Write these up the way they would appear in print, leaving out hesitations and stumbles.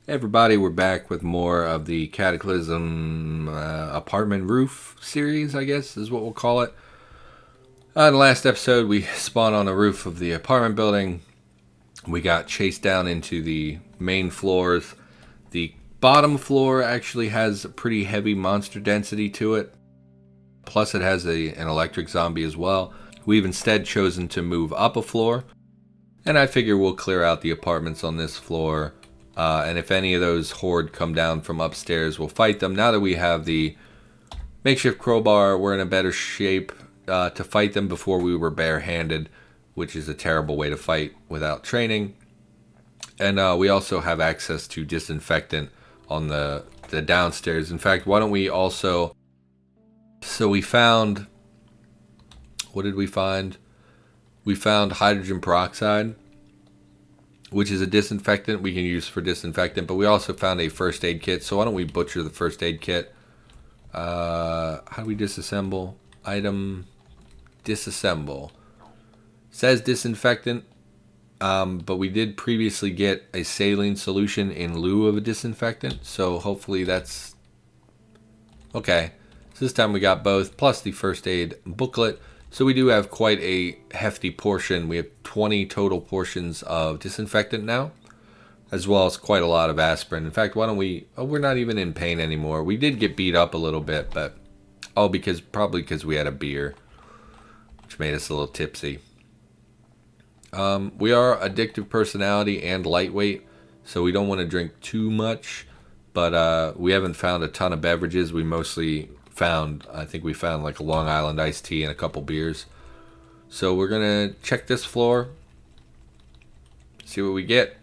Everybody, we're back with more of the Cataclysm apartment roof series, I guess is what we'll call it. In the last episode, we spawned on the roof of the apartment building. We got chased down into the main floors. The bottom floor actually has a pretty heavy monster density to it. Plus, it has an electric zombie as well. We've instead chosen to move up a floor. And I figure we'll clear out the apartments on this floor. And if any of those horde come down from upstairs, we'll fight them. Now that we have the makeshift crowbar, we're in a better shape to fight them. Before we were barehanded, which is a terrible way to fight without training. And we also have access to disinfectant on the downstairs. In fact, why don't we also... So we found... What did we find? We found hydrogen peroxide, which is a disinfectant we can use for disinfectant, but we also found a first aid kit. So why don't we butcher the first aid kit? How do we disassemble? Item, disassemble. Says disinfectant, but we did previously get a saline solution in lieu of a disinfectant, so hopefully that's... Okay, so this time we got both, plus the first aid booklet. So we do have quite a hefty portion. We have 20 total portions of disinfectant now, as well as quite a lot of aspirin. In fact, why don't we... Oh, we're not even in pain anymore. We did get beat up a little bit, but... Oh, probably because we had a beer, which made us a little tipsy. We are addictive personality and lightweight, so we don't want to drink too much. But we haven't found a ton of beverages. We mostly... I think we found like a Long Island iced tea and a couple beers. So we're gonna check this floor, see what we get.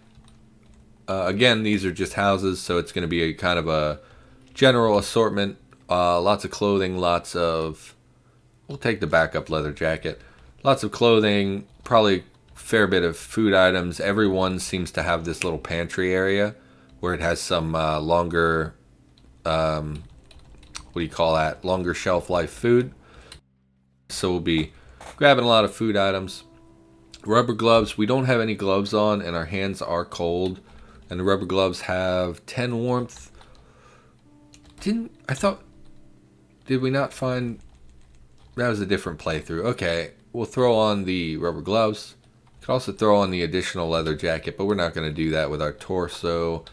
Again, these are just houses, so it's gonna be a kind of a general assortment. Lots of clothing, lots of... We'll take the backup leather jacket. Lots of clothing, probably a fair bit of food items. Everyone seems to have this little pantry area where it has some longer... what do you call that? Longer shelf life food. So we'll be grabbing a lot of food items. Rubber gloves. We don't have any gloves on and our hands are cold. And the rubber gloves have 10 warmth. Did we not find... That was a different playthrough. Okay, we'll throw on the rubber gloves. Could also throw on the additional leather jacket, but we're not going to do that with our torso.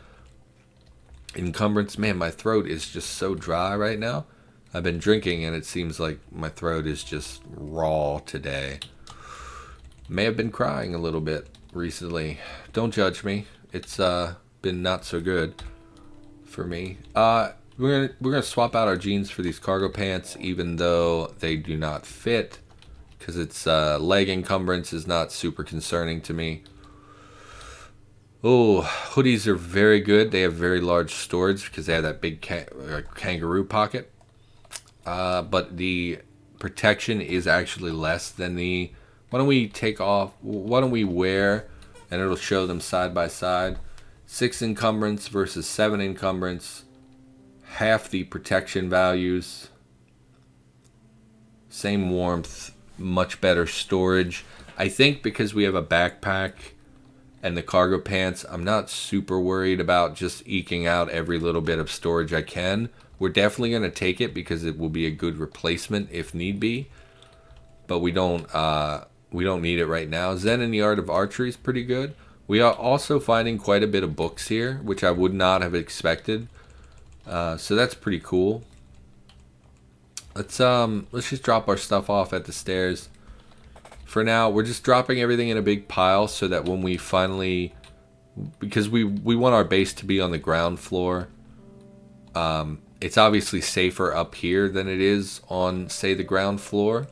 Encumbrance. Man, my throat is just so dry right now. I've been drinking and it seems like my throat is just raw today. May have been crying a little bit recently. Don't judge me. It's been not so good for me. We're gonna swap out our jeans for these cargo pants, even though they do not fit, because it's leg encumbrance is not super concerning to me. Oh, hoodies are very good. They have very large storage because they have that big kangaroo pocket. But the protection is actually less than the... Why don't we wear, and it'll show them side by side. 6 encumbrance versus 7 encumbrance. Half the protection values. Same warmth. Much better storage. I think because we have a backpack... and the cargo pants, I'm not super worried about just eking out every little bit of storage I can. We're definitely going to take it because it will be a good replacement if need be. But we don't need it right now. Zen and the Art of Archery is pretty good. We are also finding quite a bit of books here, which I would not have expected. So that's pretty cool. Let's just drop our stuff off at the stairs. For now, we're just dropping everything in a big pile so that when we finally... Because we want our base to be on the ground floor. It's obviously safer up here than it is on, say, the ground floor.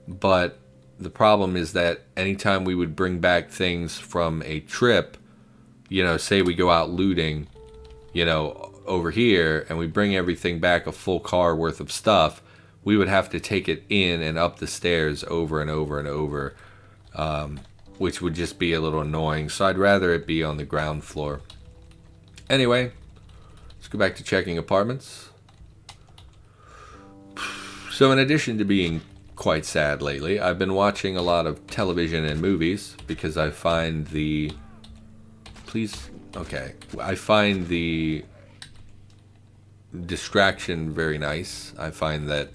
But the problem is that anytime we would bring back things from a trip, you know, say we go out looting, you know, over here, and we bring everything back, a full car worth of stuff, we would have to take it in and up the stairs over and over and over, which would just be a little annoying. So I'd rather it be on the ground floor. Anyway, let's go back to checking apartments. So in addition to being quite sad lately, I've been watching a lot of television and movies because I find the... Please Okay. I find the distraction very nice. I find that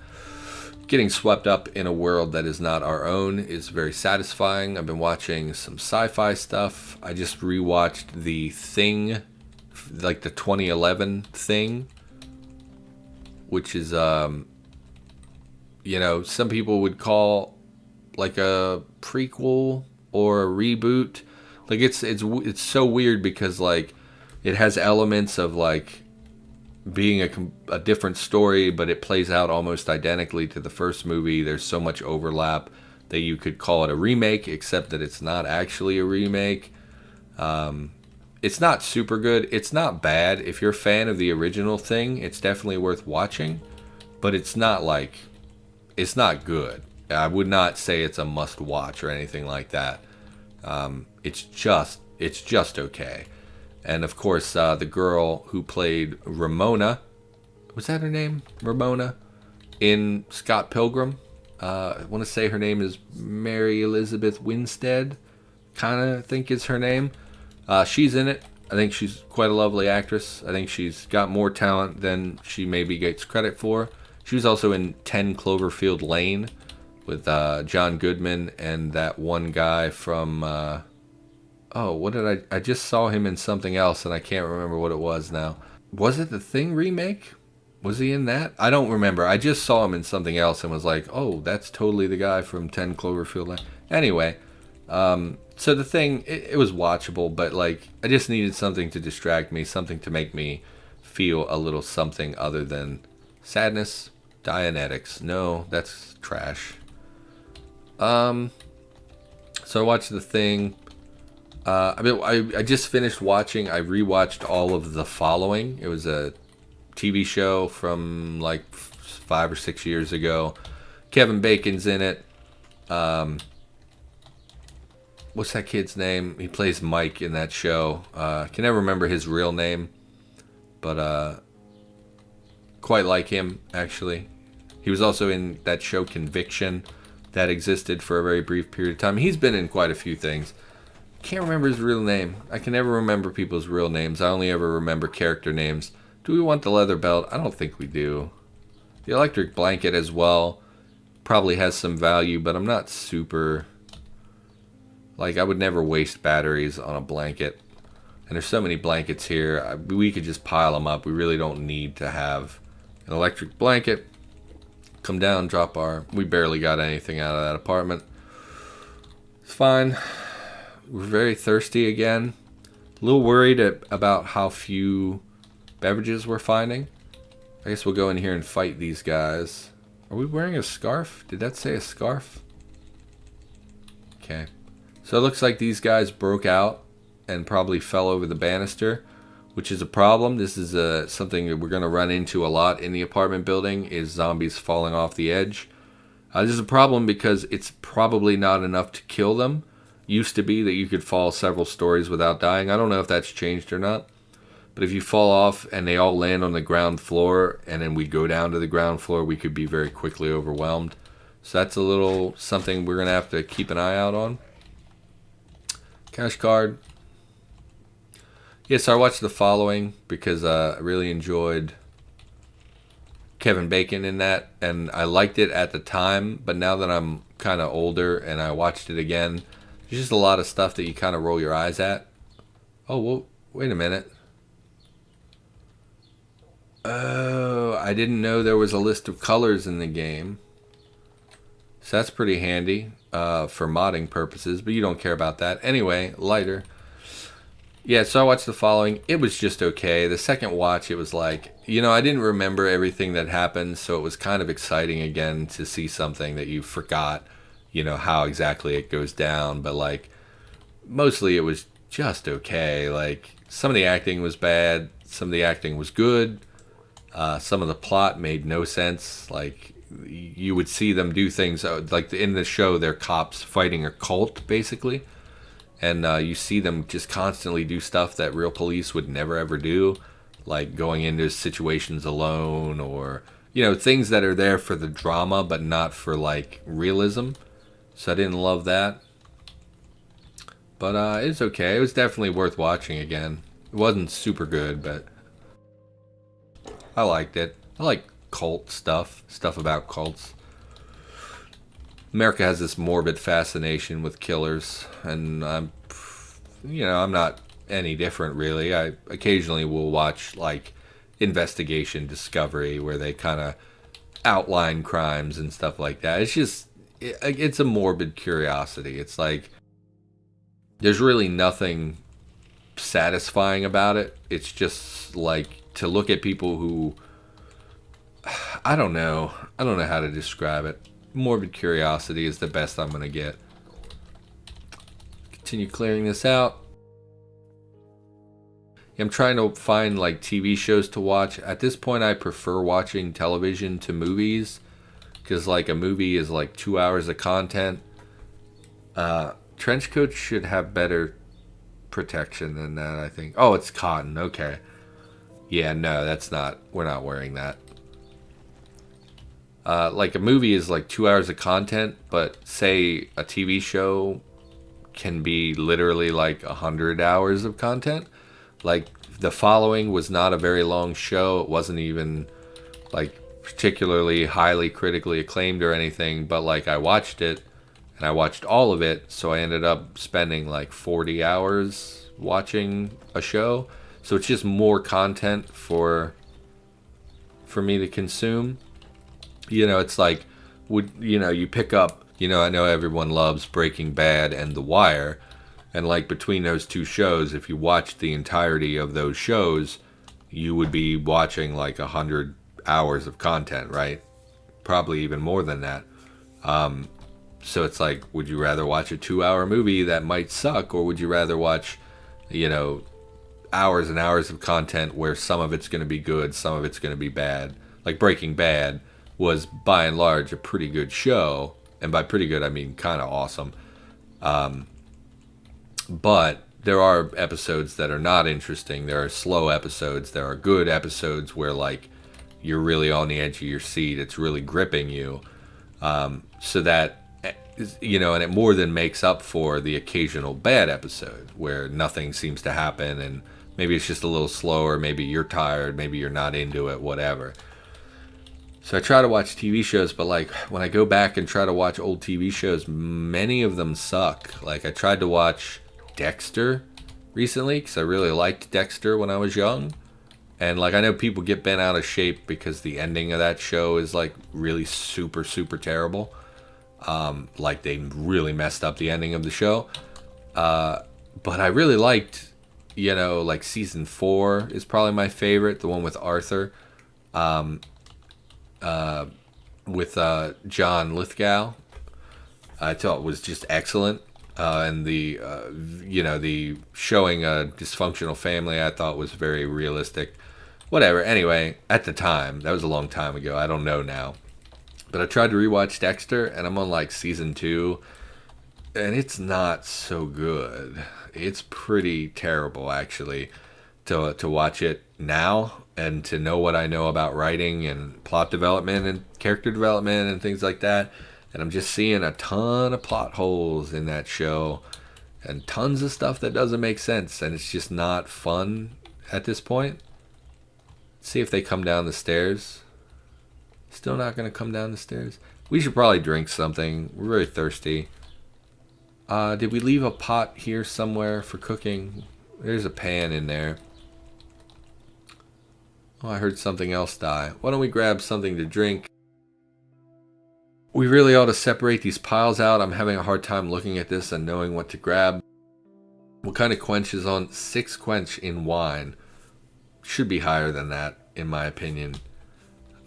getting swept up in a world that is not our own is very satisfying. I've been watching some sci-fi stuff. I just rewatched The Thing, like the 2011 Thing, which is, you know, some people would call like a prequel or a reboot. Like it's so weird because like it has elements of like being a different story, but it plays out almost identically to the first movie. There's so much overlap that you could call it a remake, except that it's not actually a remake. It's not super good. It's not bad. If you're a fan of the original Thing, it's definitely worth watching, but it's not good. I would not say it's a must watch or anything like that. It's just okay. And of course, the girl who played Ramona, was that her name? Ramona? In Scott Pilgrim. I want to say her name is Mary Elizabeth Winstead. Kind of think is her name. She's in it. I think she's quite a lovely actress. I think she's got more talent than she maybe gets credit for. She was also in 10 Cloverfield Lane with John Goodman and that one guy from... I just saw him in something else and I can't remember what it was now. Was it the Thing remake? Was he in that? I don't remember. I just saw him in something else and was like, oh, that's totally the guy from 10 Cloverfield Lane. Anyway, so the Thing, it was watchable, but like I just needed something to distract me, something to make me feel a little something other than sadness. Dianetics. No, that's trash. So I watched the Thing. I just finished watching. I rewatched all of The Following. It was a TV show from like 5 or 6 years ago. Kevin Bacon's in it. What's that kid's name? He plays Mike in that show. Can never remember his real name, but quite like him actually. He was also in that show Conviction that existed for a very brief period of time. He's been in quite a few things. Can't remember his real name. I can never remember people's real names. I only ever remember character names. Do we want the leather belt? I don't think we do. The electric blanket as well probably has some value, but I'm not super... Like, I would never waste batteries on a blanket. And there's so many blankets here. We could just pile them up. We really don't need to have an electric blanket. Come down, drop our... We barely got anything out of that apartment. It's fine. We're very thirsty again. A little worried about how few beverages we're finding. I guess we'll go in here and fight these guys. Are we wearing a scarf? Did that say a scarf? Okay. So it looks like these guys broke out and probably fell over the banister, which is a problem. This is something that we're going to run into a lot in the apartment building, is zombies falling off the edge. This is a problem because it's probably not enough to kill them. Used to be that you could fall several stories without dying. I don't know if that's changed or not. But if you fall off and they all land on the ground floor and then we go down to the ground floor, we could be very quickly overwhelmed. So that's a little something we're going to have to keep an eye out on. Cash card. Yes, I watched The Following because I really enjoyed Kevin Bacon in that. And I liked it at the time. But now that I'm kind of older and I watched it again... There's just a lot of stuff that you kind of roll your eyes at. Oh, well, wait a minute. Oh, I didn't know there was a list of colors in the game. So that's pretty handy for modding purposes, but you don't care about that. Anyway, lighter. Yeah, so I watched The Following. It was just okay. The second watch, it was like, you know, I didn't remember everything that happened, so it was kind of exciting again to see something that you forgot. You know, how exactly it goes down, but like mostly it was just okay. Like some of the acting was bad, some of the acting was good, some of the plot made no sense. Like you would see them do things like in the show they're cops fighting a cult basically, and you see them just constantly do stuff that real police would never ever do, like going into situations alone, or you know, things that are there for the drama but not for like realism. So I didn't love that. But it's okay. It was definitely worth watching again. wasn't super good, but I liked it. I like cult stuff about cults. America has this morbid fascination with killers, and I'm not any different really. I occasionally will watch like investigation Discovery where they kind of outline crimes and stuff like that. It's a morbid curiosity. It's like there's really nothing satisfying about it. It's just like to look at people who I don't know how to describe it. Morbid curiosity is the best I'm gonna get. Continue clearing this out. I'm trying to find like TV shows to watch. At this point, I prefer watching television to movies because like a movie is like 2 hours of content. Trench coats should have better protection than that, I think. Oh, it's cotton. Okay. Yeah, no, that's not. We're not wearing that. Like a movie is like 2 hours of content, but say a TV show can be literally like 100 hours of content. Like The Following was not a very long show. It wasn't even like particularly highly critically acclaimed or anything, but like I watched it and I watched all of it, so I ended up spending like 40 hours watching a show. So it's just more content for me to consume. It's like you pick up, I know everyone loves Breaking Bad and The Wire. And like between those two shows, if you watched the entirety of those shows, you would be watching like 100 hours of content, right? Probably even more than that. So it's like, would you rather watch a 2-hour movie that might suck, or would you rather watch, hours and hours of content where some of it's going to be good, some of it's going to be bad? Like Breaking Bad was by and large a pretty good show, and by pretty good I mean kind of awesome. But there are episodes that are not interesting. There are slow episodes. There are good episodes where like you're really on the edge of your seat. It's really gripping you. So that, and it more than makes up for the occasional bad episode where nothing seems to happen and maybe it's just a little slower. Maybe you're tired. Maybe you're not into it, whatever. So I try to watch TV shows, but like when I go back and try to watch old TV shows, many of them suck. Like I tried to watch Dexter recently because I really liked Dexter when I was young, and like I know people get bent out of shape because the ending of that show is like really super terrible. Like they really messed up the ending of the show, but I really liked, like season 4 is probably my favorite, the one with Arthur, with John Lithgow. I thought was just excellent. And the showing a dysfunctional family I thought was very realistic. Whatever. Anyway, at the time, that was a long time ago. I don't know now. But I tried to rewatch Dexter, and I'm on like season 2, and it's not so good. It's pretty terrible, actually, to watch it now and to know what I know about writing and plot development and character development and things like that. And I'm just seeing a ton of plot holes in that show and tons of stuff that doesn't make sense. And it's just not fun at this point. Let's see if they come down the stairs. Still not going to come down the stairs. We should probably drink something. We're very thirsty. Did we leave a pot here somewhere for cooking? There's a pan in there. Oh, I heard something else die. Why don't we grab something to drink? We really ought to separate these piles out. I'm having a hard time looking at this and knowing what to grab. What kind of quench is on? 6 quench in wine. Should be higher than that, in my opinion.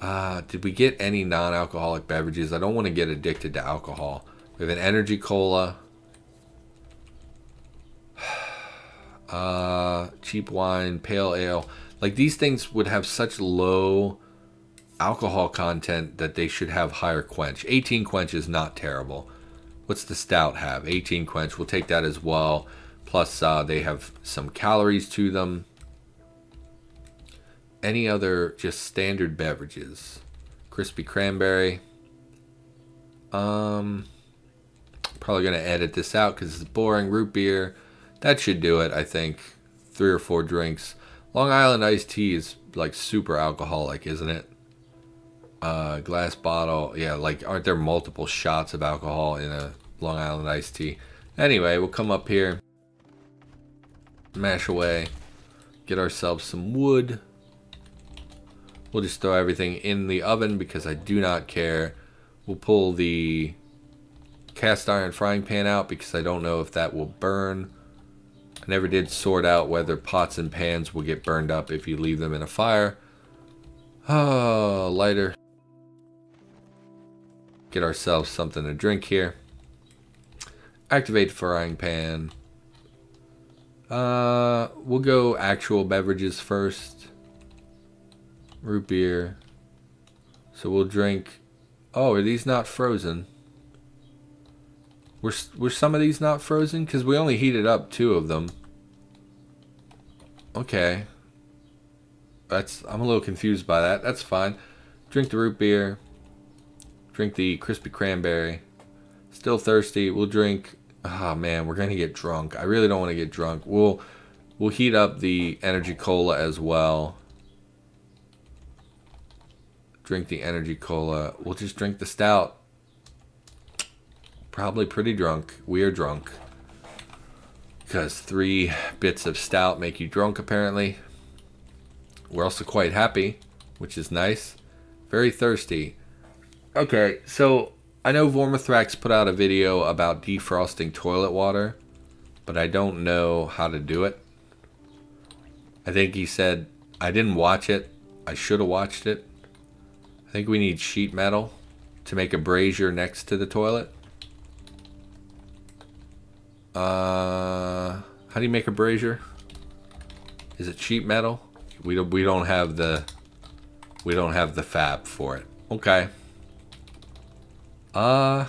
Did we get any non-alcoholic beverages? I don't want to get addicted to alcohol. We have an energy cola. Cheap wine, pale ale. Like these things would have such low alcohol content that they should have higher quench. 18 quench is not terrible. What's the stout have? 18 quench. We'll take that as well. Plus they have some calories to them. Any other just standard beverages? Crispy cranberry. Probably going to edit this out because it's boring. Root beer. That should do it, I think. 3 or 4 drinks. Long Island iced tea is like super alcoholic, isn't it? Glass bottle. Yeah, like aren't there multiple shots of alcohol in a Long Island iced tea? Anyway, we'll come up here, mash away, get ourselves some wood. We'll just throw everything in the oven because I do not care. We'll pull the cast iron frying pan out because I don't know if that will burn. I never did sort out whether pots and pans will get burned up if you leave them in a fire. Oh, lighter. Get ourselves something to drink here. Activate the frying pan. We'll go actual beverages first. Root beer. So we'll drink. Oh, are these not frozen? Were some of these not frozen? Because we only heated up 2 of them. Okay. I'm a little confused by that. That's fine. Drink the root beer. Drink the crispy cranberry. Still thirsty. We'll drink. Oh man, we're gonna get drunk. I really don't want to get drunk. We'll heat up the energy cola as well. Drink the energy cola. We'll just drink the stout. Probably pretty drunk. We are drunk. Because 3 bits of stout make you drunk, apparently. We're also quite happy, which is nice. Very thirsty. Okay, so I know Vormithrax put out a video about defrosting toilet water, but I don't know how to do it. I think he said, I didn't watch it. I should have watched it. I think we need sheet metal to make a brazier next to the toilet. How do you make a brazier? Is it sheet metal? We don't have the fab for it. Okay. I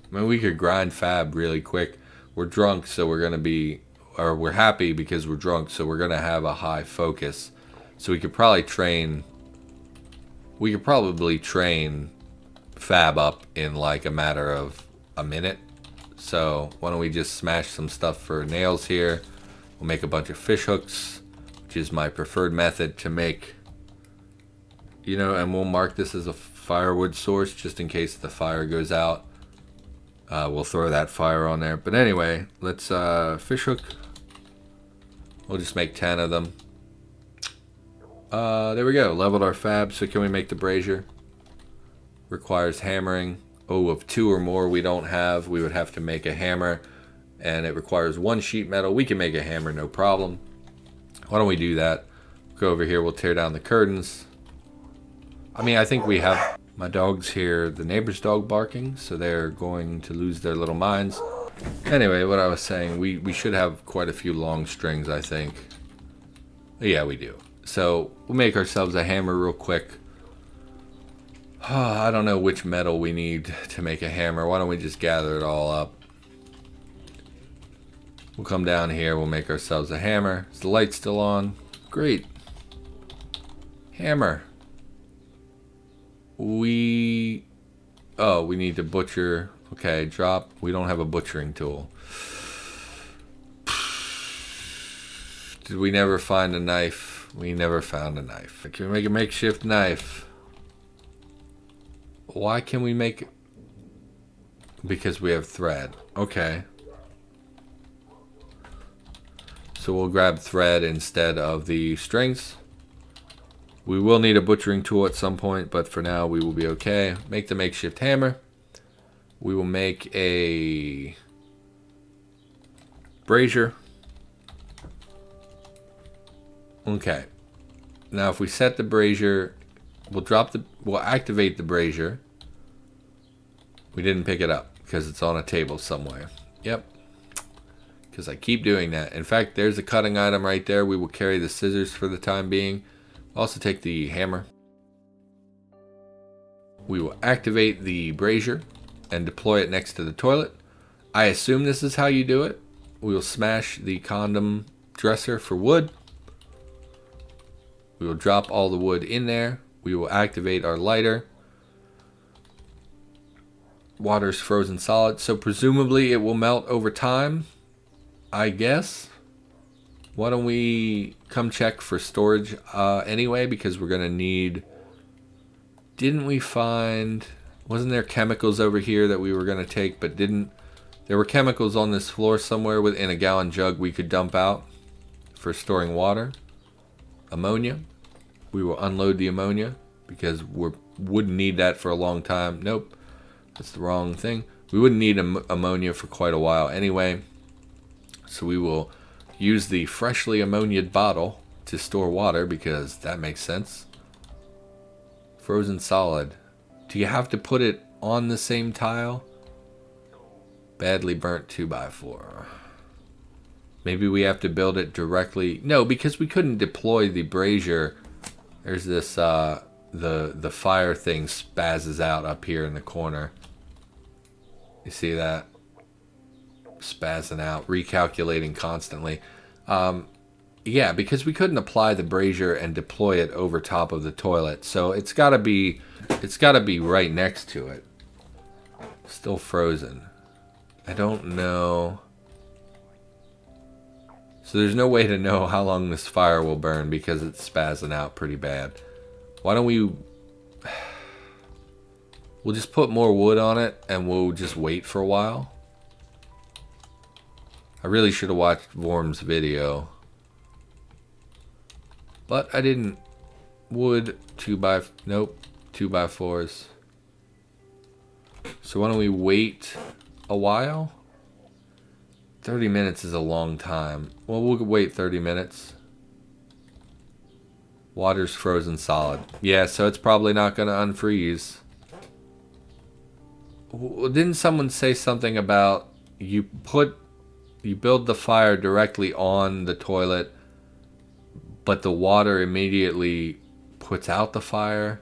mean, we could grind fab really quick. We're drunk, so we're gonna be, or we're happy because we're drunk, so we're gonna have a high focus. So we could probably train. We could probably train fab up in like a matter of a minute. So why don't we just smash some stuff for nails here? We'll make a bunch of fish hooks, which is my preferred method to make. You know, and we'll mark this as a firewood source just in case the fire goes out. We'll throw that fire on there. But anyway, let's fish hook. We'll just make 10 of them. There we go. Leveled our fab. So can we make the brazier? Requires hammering. Oh, of 2 or more we don't have. We would have to make a hammer. And it requires 1 sheet metal. We can make a hammer, no problem. Why don't we do that? Go over here. We'll tear down the curtains. I mean, I think we have my dogs here. The neighbor's dog barking. So they're going to lose their little minds. Anyway, what I was saying. We should have quite a few long strings, I think. Yeah, we do. So we'll make ourselves a hammer real quick. I don't know which metal we need to make a hammer. Why don't we just gather it all up? We'll come down here. We'll make ourselves a hammer. Is the light still on? Great. Hammer. We need to butcher. Okay, drop. We don't have a butchering tool. Did we never find a knife? We never found a knife. Can we make a makeshift knife? Why can we make it? Because we have thread. Okay. So we'll grab thread instead of the strings. We will need a butchering tool at some point, but for now we will be okay. Make the makeshift hammer. We will make a brazier. Okay. Now if we set the brazier, we'll activate the brazier. We didn't pick it up because it's on a table somewhere. Yep. Because I keep doing that. In fact, there's a cutting item right there. We will carry the scissors for the time being. Also take the hammer. We will activate the brazier and deploy it next to the toilet. I assume this is how you do it. We will smash the condom dresser for wood. We will drop all the wood in there. We will activate our lighter. Water's frozen solid, so presumably it will melt over time, I guess. Why don't we come check for storage anyway, because we're going to need... Didn't we find... Wasn't there chemicals over here that we were going to take, but didn't... There were chemicals on this floor somewhere within a gallon jug we could dump out for storing water. Ammonia. We will unload the ammonia because we wouldn't need that for a long time. Nope. That's the wrong thing. We wouldn't need ammonia for quite a while anyway. So we will use the freshly ammoniaed bottle to store water because that makes sense. Frozen solid. Do you have to put it on the same tile? Badly burnt 2x4. Maybe we have to build it directly. No, because we couldn't deploy the brazier. There's this, the fire thing spazzes out up here in the corner. You see that? Spazzing out, recalculating constantly. Yeah, because we couldn't apply the brazier and deploy it over top of the toilet. So it's gotta be right next to it. Still frozen. I don't know. So there's no way to know how long this fire will burn because it's spazzing out pretty bad. Why don't we... We'll just put more wood on it and we'll just wait for a while. I really should have watched Worm's video. But I didn't. Wood, 2x4s. So why don't we wait a while? 30 minutes is a long time. Well, we'll wait 30 minutes. Water's frozen solid. Yeah, so it's probably not going to unfreeze. Didn't someone say something about you build the fire directly on the toilet, but the water immediately puts out the fire?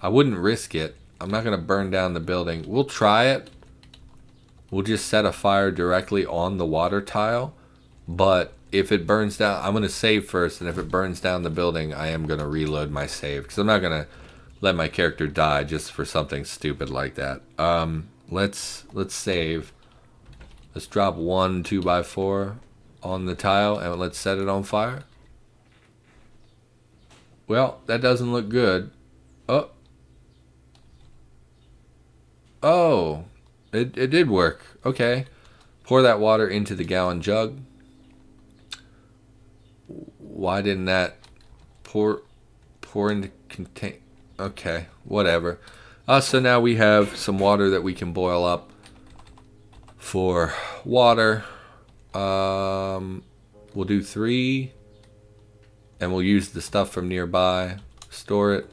I wouldn't risk it. I'm not going to burn down the building. We'll try it. We'll just set a fire directly on the water tile. But if it burns down, I'm going to save first. And if it burns down the building, I am going to reload my save. Because I'm not going to let my character die just for something stupid like that. Let's save. Let's drop one 2x4 on the tile. And let's set it on fire. Well, that doesn't look good. Oh. Oh. It did work. Okay. Pour that water into the gallon jug. Why didn't that pour into contain? Okay, whatever. So now we have some water that we can boil up for water. We'll do 3. And we'll use the stuff from nearby. Store it.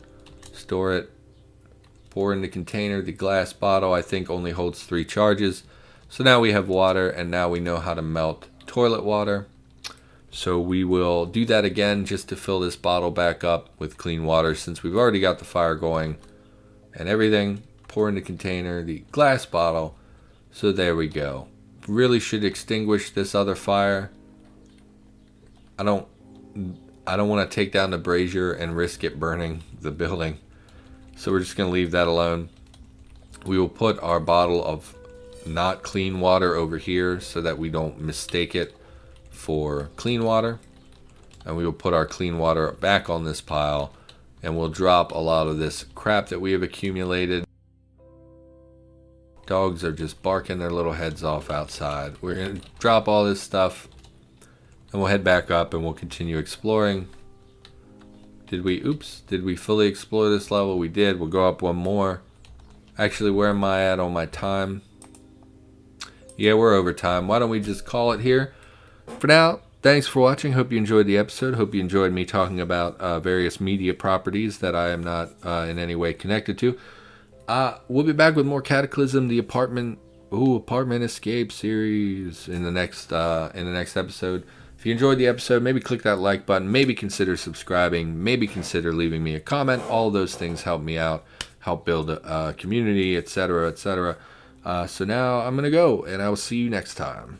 Pour in the container. The glass bottle, I think, only holds 3 charges. So now we have water, and now we know how to melt toilet water. So we will do that again just to fill this bottle back up with clean water since we've already got the fire going and everything. Pour in the container, the glass bottle. So there we go. Really should extinguish this other fire. I don't want to take down the brazier and risk it burning the building. So we're just going to leave that alone. We will put our bottle of not clean water over here so that we don't mistake it for clean water. And we will put our clean water back on this pile. And we'll drop a lot of this crap that we have accumulated. Dogs are just barking their little heads off outside. We're going to drop all this stuff. And we'll head back up and we'll continue exploring. Did we fully explore this level? We did. We'll go up one more. Actually, where am I at on my time? Yeah, we're over time. Why don't we just call it here? For now, thanks for watching. Hope you enjoyed the episode. Hope you enjoyed me talking about various media properties that I am not in any way connected to. We'll be back with more Cataclysm, the apartment escape series in the next episode. If you enjoyed the episode, maybe click that like button, maybe consider subscribing, maybe consider leaving me a comment. All those things help me out, help build a community, etc., etc. So now I'm going to go, and I will see you next time.